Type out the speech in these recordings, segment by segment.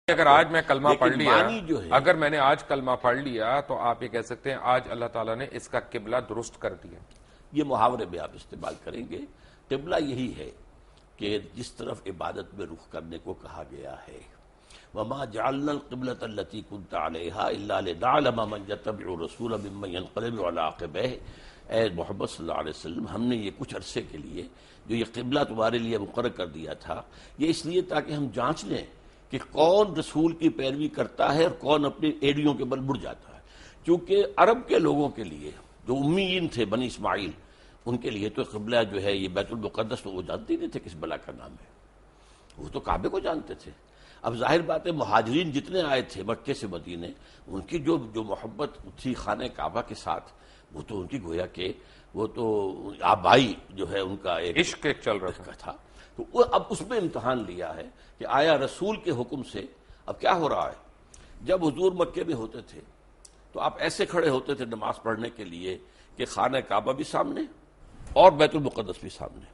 اگر آج میں کلمہ پڑھ لیا، جو ہے اگر میں نے آج کلمہ پڑھ لیا تو آپ یہ کہہ سکتے ہیں آج اللہ تعالیٰ نے اس کا قبلہ درست کر دیا۔ یہ محاورے میں آپ استعمال کریں گے۔ قبلہ یہی ہے کہ جس طرف عبادت میں رخ کرنے کو کہا گیا ہے، وَمَا جَعَلْنَا الْقِبْلَةَ الَّتِي كُنْتَ عَلَيْهَا إِلَّا لِنَعْلَمَ مَنْ يَتَّبِعُ الرَّسُولَ مِمَّنْ يَنْقَلِبُ عَلَىٰ عَقِبَيْهِ۔ اے محمد صلی اللہ علیہ وسلم، ہم نے یہ کچھ عرصے کے لیے جو یہ قبلہ تمہارے لیے مقرر کر دیا تھا، یہ اس لیے تاکہ ہم جانچ لیں کہ کون رسول کی پیروی کرتا ہے اور کون اپنی ایڑیوں کے بل مڑ جاتا ہے۔ کیونکہ عرب کے لوگوں کے لیے جو امیین تھے، بنی اسماعیل، ان کے لیے تو قبلہ جو ہے یہ بیت المقدس، تو وہ جانتے ہی نہیں تھے کس بلا کا نام ہے، وہ تو کعبے کو جانتے تھے۔ اب ظاہر بات ہے مہاجرین جتنے آئے تھے مکے سے مدینے، ان کی جو محبت تھی خانہ کعبہ کے ساتھ، وہ تو ان کی گویا کہ وہ تو آبائی جو ہے ان کا ایک عشق چل رہا تھا۔ تو وہ اب اس میں امتحان لیا ہے کہ آیا رسول کے حکم سے اب کیا ہو رہا ہے۔ جب حضور مکے میں ہوتے تھے تو آپ ایسے کھڑے ہوتے تھے نماز پڑھنے کے لیے کہ خانہ کعبہ بھی سامنے اور بیت المقدس بھی سامنے۔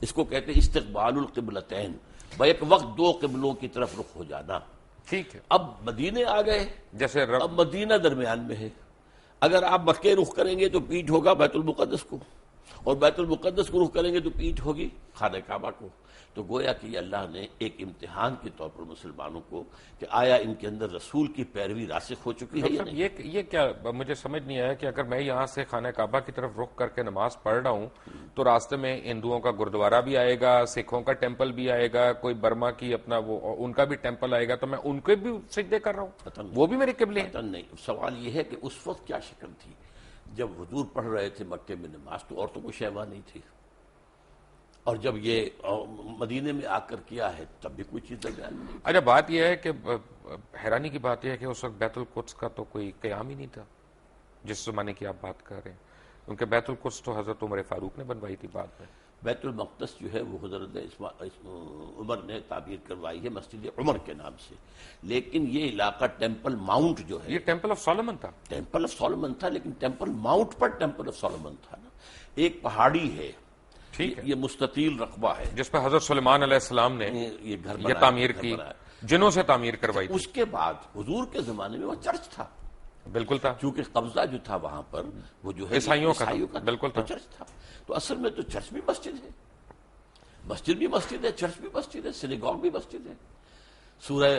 اس کو کہتے ہیں استقبال القبلتین، بیک وقت دو قبلوں کی طرف رخ ہو جانا۔ ٹھیک ہے، اب مدینے آ گئے، جیسے اب مدینہ درمیان میں ہے۔ اگر آپ مکے رخ کریں گے تو پیٹھ ہوگا بیت المقدس کو، اور بیت المقدس کو رخ کریں گے تو پیٹھ ہوگی خانہ کعبہ کو۔ تو گویا کہ یہ اللہ نے ایک امتحان کے طور پر مسلمانوں کو کہ آیا ان کے اندر رسول کی پیروی راسخ ہو چکی ہے یا نہیں۔ یہ کیا مجھے سمجھ نہیں آیا کہ اگر میں یہاں سے خانہ کعبہ کی طرف رخ کر کے نماز پڑھ رہا ہوں تو راستے میں ہندوؤں کا گردوارہ بھی آئے گا، سکھوں کا ٹیمپل بھی آئے گا، کوئی برما کی اپنا وہ ان کا بھی ٹیمپل آئے گا، تو میں ان کے بھی سجدے کر رہا ہوں، وہ بھی میرے قبلے ہیں؟ نہیں، سوال یہ ہے کہ اس وقت کیا شکل تھی جب حضور پڑھ رہے تھے مکے میں نماز، تو عورتوں کو شیوا نہیں تھی، اور جب یہ مدینے میں آ کر کیا ہے تب بھی کوئی چیز درمیان میں نہیں۔ اچھا، بات یہ ہے کہ حیرانی کی بات یہ ہے کہ اس وقت بیت القدس کا تو کوئی قیام ہی نہیں تھا جس زمانے کی آپ بات کر رہے ہیں، کیونکہ بیت القدس تو حضرت عمر فاروق نے بنوائی تھی بعد میں۔ بیت المقدس جو ہے وہ حضرت عمر نے تعبیر کروائی ہے مسجد عمر کے نام سے، لیکن یہ علاقہ ٹیمپل ماؤنٹ جو ہے، یہ ٹیمپل آف سولومن تھا، ٹیمپل آف سولومن تھا، لیکن temple Mount per temple of Solomon تھا نا، ایک پہاڑی ہے، ٹھیک ہے، یہ مستطیل رقبہ ہے جس پہ حضرت سلیمان علیہ السلام نے یہ گھر یہ تعمیر کی، جنوں سے تعمیر کروائی تھی۔ اس کے بعد حضور کے زمانے میں وہ چرچ تھا، بالکل تھا، کیونکہ قبضہ جو تھا وہاں پر وہ جو ہے عیسائیوں کا بالکل تھا، چرچ تھا۔ تو اصل میں تو چرچ بھی مسجد ہے، مسجد بھی مسجد ہے، چرچ بھی مسجد ہے، سینیگوگ بھی مسجد ہے۔ سورہ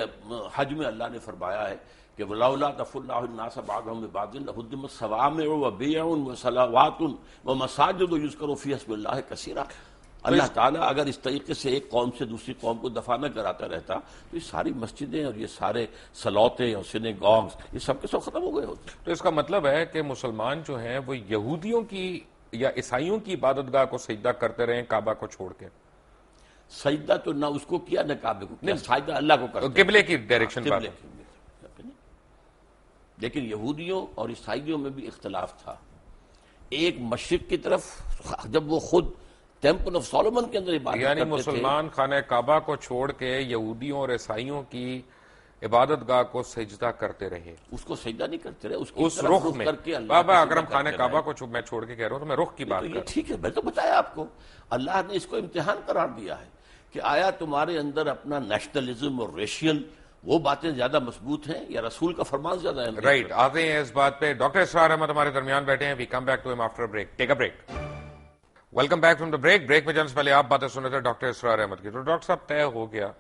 حج میں اللہ نے فرمایا ہے کہ وَلَوْلَا دَفْعُ اللَّهُ النَّاسَ بَعْضَهُم بِبَعْضٍ لَهُدِّمَتْ صَوَامِعُ وَبِيَعٌ وَصَلَوَاتٌ وَمَسَاجِدُ يُذْكَرُ فِيهَا اسْمُ اللَّهِ كَثِيرًا۔ اللہ تعالیٰ اگر اس طریقے سے ایک قوم سے دوسری قوم کو دفاع نہ کراتا رہتا تو یہ ساری مسجدیں اور یہ سارے سلوتے اور سینیگوگز یہ سب کے سب ختم ہو گئے ہوتے۔ تو اس کا مطلب ہے کہ مسلمان جو ہیں وہ یہودیوں کی یا عیسائیوں کی عبادت گاہ کو سجدہ کرتے رہے کعبہ کو چھوڑ کے؟ سجدہ تو نہ اس کو کیا نہ کعبے کو کیا، سجدہ اللہ کو کرتے، قبلے کی ڈائریکشن بات ہے۔ لیکن یہودیوں اور عیسائیوں میں بھی اختلاف تھا۔ ایک مشرق کی طرف جب وہ خود ٹیمپل آف سولومن کے اندر عبادت یعنی کرتے مسلمان خانہ کعبہ کو چھوڑ کے یہودیوں اور عیسائیوں کی عبادت گاہ کو سجدہ کرتے رہے، اس کو سجدہ نہیں کرتے رہے، اس رخ میں۔ بابا اکرم خانہ کعبہ کو میں چھوڑ کے کہہ رہا ہوں تو میں رخ کی بات کر رہا ہوں۔ ٹھیک ہے، میں تو بتایا آپ کو، اللہ نے اس کو امتحان قرار دیا ہے کہ آیا تمہارے اندر اپنا نیشنلزم اور ریشیل وہ باتیں زیادہ مضبوط ہیں یا رسول کا فرمان زیادہ ہے؟ رائٹ، آتے ہیں اس بات پہ۔ ڈاکٹر اسرار احمد ہمارے درمیان بیٹھے ہیں، وی کم بیک ٹو ہم after break, take a break. Welcome back from the break. Break میں جانے سے پہلے آپ باتیں سن رہے تھے ڈاکٹر اسرار احمد کی، تو ڈاکٹر صاحب طے ہو گیا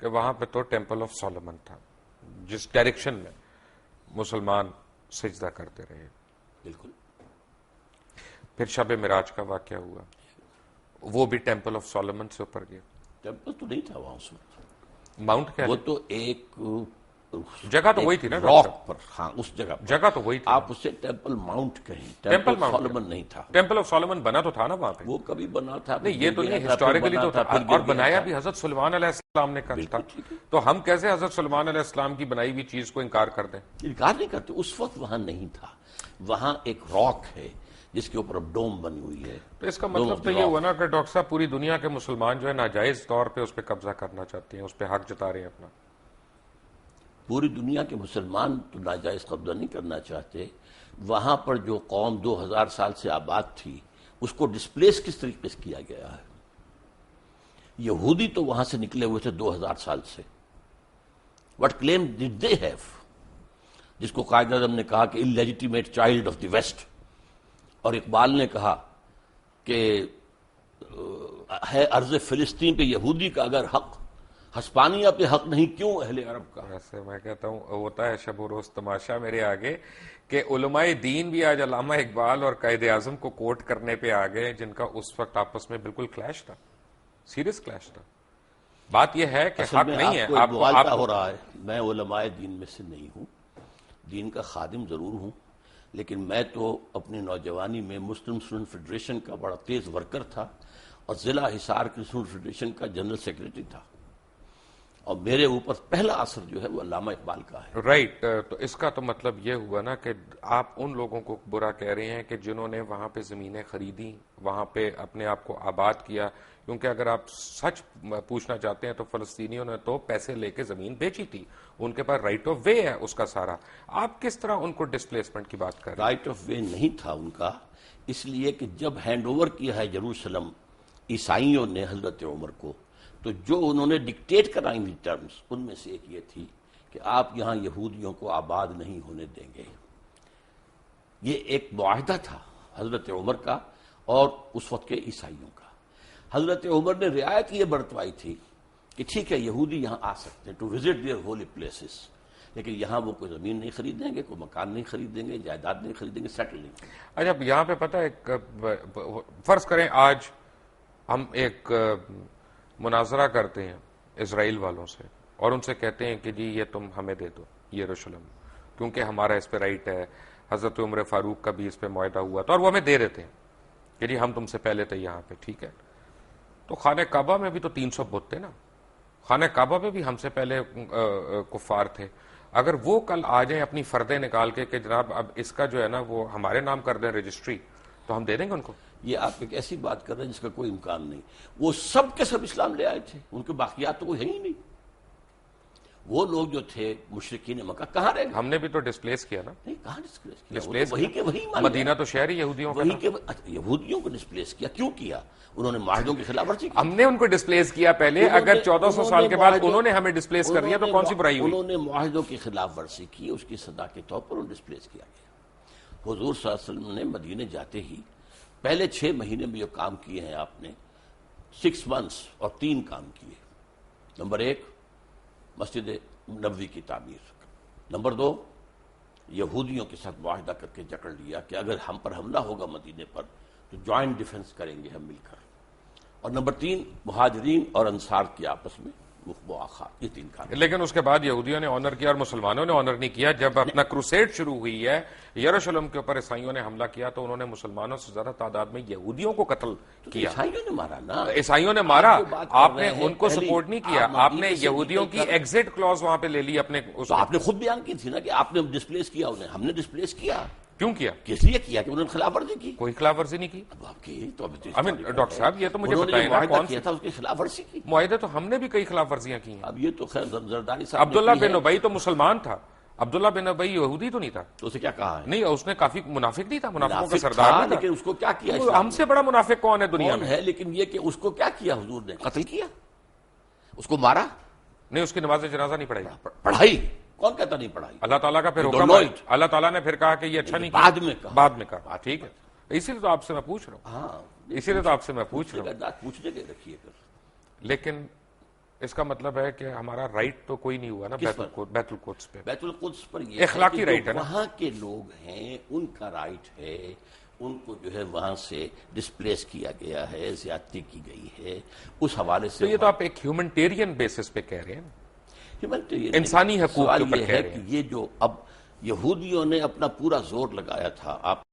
کہ وہاں پہ تو ٹیمپل آف سولومن تھا جس ڈائریکشن میں مسلمان سجدہ کرتے رہے، بالکل۔ پھر شب معراج کا واقعہ ہوا، وہ بھی ٹیمپل آف سولومن سے اوپر گیا، ٹیمپل تو نہیں تھا وہاں اس وقت، ماؤنٹ کیا وہ تو ایک جگہ تو وہی تھی نا راک پر، ہاں اس جگہ پر، جگہ تو وہی تھی، آپ اسے ٹیمپل ماؤنٹ کہیں، ٹیمپل آف سولومن نہیں تھا۔ ٹیمپل آف سولومن بنا تو تھا نا وہاں پہ، وہ کبھی بنا تھا نہیں یہ تو نہیں، ہسٹوریکلی تو تھا، اور بنایا بھی حضرت سلیمان علیہ السلام نے کر تھا، تو ہم کیسے حضرت سلیمان علیہ السلام کی بنائی ہوئی چیز کو انکار کر دیں؟ انکار نہیں کرتے، اس وقت وہاں نہیں تھا، وہاں ایک راک ہے جس کے اوپر ڈوم بنی ہوئی ہے۔ تو اس کا مطلب تو یہ ہوا نا کہ ڈاکٹر صاحب پوری دنیا کے مسلمان جو ہے ناجائز طور پہ اس پہ قبضہ کرنا چاہتے ہیں، اس پہ حق جتا رہے ہیں اپنا۔ پوری دنیا کے مسلمان تو ناجائز قبضہ نہیں کرنا چاہتے، وہاں پر جو قوم 2000 سال سے آباد تھی اس کو ڈسپلیس کس طریقے سے کیا گیا ہے۔ یہودی تو وہاں سے نکلے ہوئے تھے 2000 سال سے، What claim did they have? جس کو قائد اعظم نے کہا کہ illegitimate child of the West، اور اقبال نے کہا کہ ہے ارض فلسطین پہ یہودی کا اگر حق، ہسپانیہ پہ حق نہیں کیوں اہل عرب کا؟ ویسے میں کہتا ہوں ہوتا ہے شب و روز تماشا میرے آگے کہ علماء دین بھی آج علامہ اقبال اور قائد اعظم کو کوٹ کرنے پہ آ گئے، جن کا اس وقت آپس میں بالکل کلیش تھا، سیریس کلیش تھا. بات یہ ہے کہ حق نہیں ہے. آپ مغالطہ ہو رہا ہے. میں علماء دین میں سے نہیں ہوں، دین کا خادم ضرور ہوں، لیکن میں تو اپنی نوجوانی میں مسلم اسٹوڈنٹ فیڈریشن کا بڑا تیز ورکر تھا اور ضلع حصار کی اسٹوڈنٹ فیڈریشن کا جنرل سیکرٹری تھا، اور میرے اوپر پہلا اثر جو ہے وہ علامہ اقبال کا ہے. رائٹ. تو اس کا تو مطلب یہ ہوا نا کہ آپ ان لوگوں کو برا کہہ رہے ہیں کہ جنہوں نے وہاں پہ زمینیں خریدی، وہاں پہ اپنے آپ کو آباد کیا، کیونکہ اگر آپ سچ پوچھنا چاہتے ہیں تو فلسطینیوں نے تو پیسے لے کے زمین بیچی تھی، ان کے پاس رائٹ آف وے ہے اس کا سارا. آپ کس طرح ان کو ڈسپلیسمنٹ کی بات کر رہے ہیں؟ رائٹ آف وے نہیں تھا ان کا، اس لیے کہ جب ہینڈ اوور کیا ہے یروشلم عیسائیوں نے حضرت عمر کو، تو جو انہوں نے ڈکٹیٹ کرائیں گی ٹرمز، ان میں سے ایک یہ تھی کہ آپ یہاں یہودیوں کو آباد نہیں ہونے دیں گے. یہ ایک معاہدہ تھا حضرت عمر کا اور اس وقت کے عیسائیوں کا. حضرت عمر نے رعایت یہ برتوائی تھی کہ ٹھیک ہے یہودی یہاں آ سکتے ہیں to visit their holy places, لیکن یہاں وہ کوئی زمین نہیں خریدیں گے، کوئی مکان نہیں خریدیں گے، جائیداد نہیں خریدیں گے، سیٹل نہیں کریں گے. اچھا یہاں پہ پتہ ہے، فرض کریں آج ہم ایک مناظرہ کرتے ہیں اسرائیل والوں سے اور ان سے کہتے ہیں کہ جی یہ تم ہمیں دے دو یروشلم، کیونکہ ہمارا اس پہ رائٹ ہے، حضرت عمر فاروق کا بھی اس پہ معاہدہ ہوا تھا اور وہ ہمیں دے دیتے ہیں کہ جی ہم تم سے پہلے تھے یہاں پہ، ٹھیک ہے. تو خانہ کعبہ میں بھی تو 300 بت تھے نا، خانہ کعبہ میں بھی ہم سے پہلے کفار تھے. اگر وہ کل آ جائیں اپنی فردیں نکال کے کہ جناب اب اس کا جو ہے نا وہ ہمارے نام کر دیں رجسٹری، تو ہم دے دیں گے ان کو. یہ آپ ایک ایسی بات کر رہے ہیں جس کا کوئی امکان نہیں. وہ سب کے سب اسلام لے آئے تھے، ان کے باقیات تو کوئی ہے ہی نہیں. وہ لوگ جو تھے مشرکین مکہ کہاں رہ گئے؟ ہم نے بھی تو ڈسپلیس کیا نا. نہیں، کہاں ڈسپلیس کیا؟ ڈسپلیس وہی کے وہی مدینہ تو شہر ہی یہودیوں کا تھا. یہودیوں کو ڈسپلیس کیا کیوں کیا؟ انہوں نے معاہدوں کی خلاف ورزی کی. ہم نے ان کو ڈسپلیس کیا پہلے، اگر 1400 سال کے بعد انہوں نے ہمیں ڈسپلیس کر دیا تو کون سی برائی ہوئی؟ انہوں نے معاہدوں کی خلاف ورزی کی، اس کی سزا کے طور پر انہیں ڈسپلیس کیا گیا. حضور صلی اللہ علیہ وسلم نے مدینے جاتے ہی پہلے 6 مہینے میں جو کام کیے ہیں آپ نے، 6 months اور 3 کام کیے. نمبر 1 مسجد نبوی کی تعمیر، نمبر 2 یہودیوں کے ساتھ معاہدہ کر کے جکڑ لیا کہ اگر ہم پر حملہ ہوگا مدینے پر تو جوائنٹ ڈیفنس کریں گے ہم مل کر، اور نمبر 3 مہاجرین اور انصار کی آپس میں مواخات. یہ 3 کام. لیکن اس کے بعد یہودیوں نے آنر کیا اور مسلمانوں نے آنر نہیں کیا. جب اپنا کروسیڈ شروع ہوئی ہے یروشلم کے اوپر عیسائیوں نے حملہ کیا تو انہوں نے مسلمانوں سے زیادہ تعداد میں یہودیوں کو قتل کیا. عیسائیوں نے مارا نا، عیسائیوں نے مارا. آپ نے ان کو سپورٹ نہیں کیا، آپ نے یہودیوں کی ایگزٹ کلوز وہاں پہ لے لی اپنے. تو آپ نے خود بیان کی تھی نا کہ آپ نے ڈسپلیس کیا انہیں. ہم نے ڈسپلیس کیا. کیوں کیا؟ کس لیے کیا؟ کہ انہوں نے خلاف ورزی کی. کوئی خلاف ورزی نہیں کی. اب آپ کی تو ڈاکٹر صاحب یہ تو مجھے بتائیں نا کون کیا تھا اس کی خلاف ورزی کی؟ معاہدے تو ہم نے بھی کئی خلاف ورزیاں کی ہیں. اب یہ تو خیر زرداری صاحب. عبداللہ بن ابی تو مسلمان تھا، عبداللہ بن ابی یہودی تو نہیں تھا. تو اسے کیا کہا ہے؟ نہیں، اس نے کافی منافق نہیں تھا، منافقوں کا سردار نہیں تھا. لیکن اس کو کیا کیا؟ ہم سے بڑا منافق کون ہے دنیا میں؟ ہے، لیکن یہ کہ اس کو کیا کیا حضور نے؟ قتل کیا، اس کو مارا نہیں. اس کی نماز جنازہ نہیں پڑھائی. پڑھائی کون کہتا نہیں پڑھائی؟ اللہ تعالیٰ کا پھر حکم، اللہ تعالیٰ نے پھر کہا کہ یہ اچھا نہیں کیا. بعد میں کہا. ٹھیک ہے، اسی لیے تو آپ سے میں پوچھ رہا ہوں. ہاں، اسی لیے تو آپ سے میں پوچھ رہا ہوں. پوچھنے کے رکھیے گا. لیکن اس کا مطلب ہے کہ ہمارا رائٹ تو کوئی نہیں ہوا نا بیت القدس پہ. بیت القدس پر یہ اخلاقی رائٹ ہے نا. وہاں کے لوگ ہیں، ان کا رائٹ ہے. ان کو جو ہے وہاں سے ڈسپلیس کیا گیا ہے، زیادتی کی گئی ہے. اس حوالے سے تو یہ تو آپ ایک ہیومنٹیرین بیسس پہ کہہ رہے ہیں، انسانی حقوق کے اوپر کہہ رہے ہیں. یہ جو اب یہودیوں نے اپنا پورا زور لگایا تھا، آپ